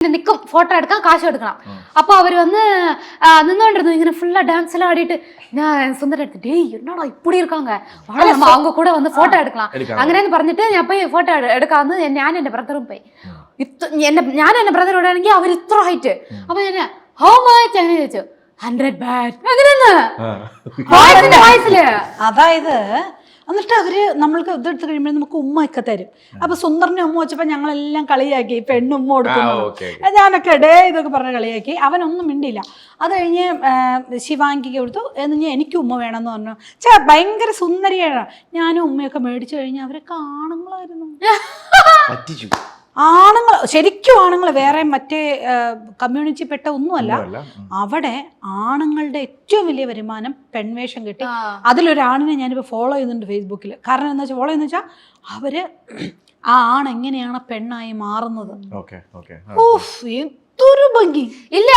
നിൽക്കും ഫോട്ടോ എടുക്കാം കാശ് എടുക്കണം. അപ്പൊ അവര് വന്ന് നിന്നോണ്ടിരുന്നു ഇങ്ങനെ ഫുള്ളാ ഡാൻസ് എല്ലാം ആടിയിട്ട് ഞാൻ സുന്ദരം എടുത്ത് டேய் என்னடா இப்படி இருக்காங்க வாடா நம்ம அவங்க கூட வந்து போட்டோ எடுக்கலாம் അങ്ങനെയെന്ന് പറഞ്ഞിട്ട് ഞാൻ പോയി ഫോട്ടോ എടുക്കാന്ന് ഞാൻ എന്റെ ബ്രദറും പോയി. ഞാൻ എന്റെ ബ്രദറോട് ആണെങ്കിൽ അവർ ഇത്ര ഹൈറ്റ്. അപ്പൊ ഞാൻ ഹൗ മച്ച് അങ്ങനെ ചോദിച്ചു 100 ബാറ്റ് അങ്ങനെയെന്ന് വയസ്സില്. അതായത് എന്നിട്ട് അവര് നമ്മൾക്ക് ഇതെടുത്ത് കഴിയുമ്പോൾ നമുക്ക് ഉമ്മയൊക്കെ തരും. അപ്പൊ സുന്ദറിനെ ഉമ്മ വെച്ചപ്പോ ഞങ്ങളെല്ലാം കളിയാക്കി പെണ്ണുമ്മ കൊടുക്കുന്നു. ഞാനൊക്കെ ഇതൊക്കെ പറഞ്ഞ് കളിയാക്കി. അവനൊന്നും മിണ്ടിയില്ല. അത് കഴിഞ്ഞ് ശിവാങ്കിക്ക് കൊടുത്തു. എന്ന് എനിക്ക് ഉമ്മ വേണമെന്ന് പറഞ്ഞു. ഭയങ്കര സുന്ദരിയാണ്. ഞാനും ഉമ്മയൊക്കെ മേടിച്ചു കഴിഞ്ഞാൽ അവരൊക്കെ ആണുങ്ങളായിരുന്നു. ആണുങ്ങൾ ശരിക്കും ആണുങ്ങൾ, വേറെ മറ്റേ കമ്മ്യൂണിറ്റി പെട്ട ഒന്നുമല്ല. അവിടെ ആണുങ്ങളുടെ ഏറ്റവും വലിയ വരുമാനം പെൺവേഷം കിട്ടി. അതിലൊരാണിനെ ഞാനിപ്പോൾ ഫോളോ ചെയ്യുന്നുണ്ട് ഫേസ്ബുക്കിൽ. കാരണം എന്താ വെച്ചാൽ ഫോളോ ചെയ്യുന്ന വെച്ചാൽ അവര് ആ ആണെങ്ങനെയാണ് പെണ്ണായി മാറുന്നത്. എന്തൊരു ഭംഗി ഇല്ല.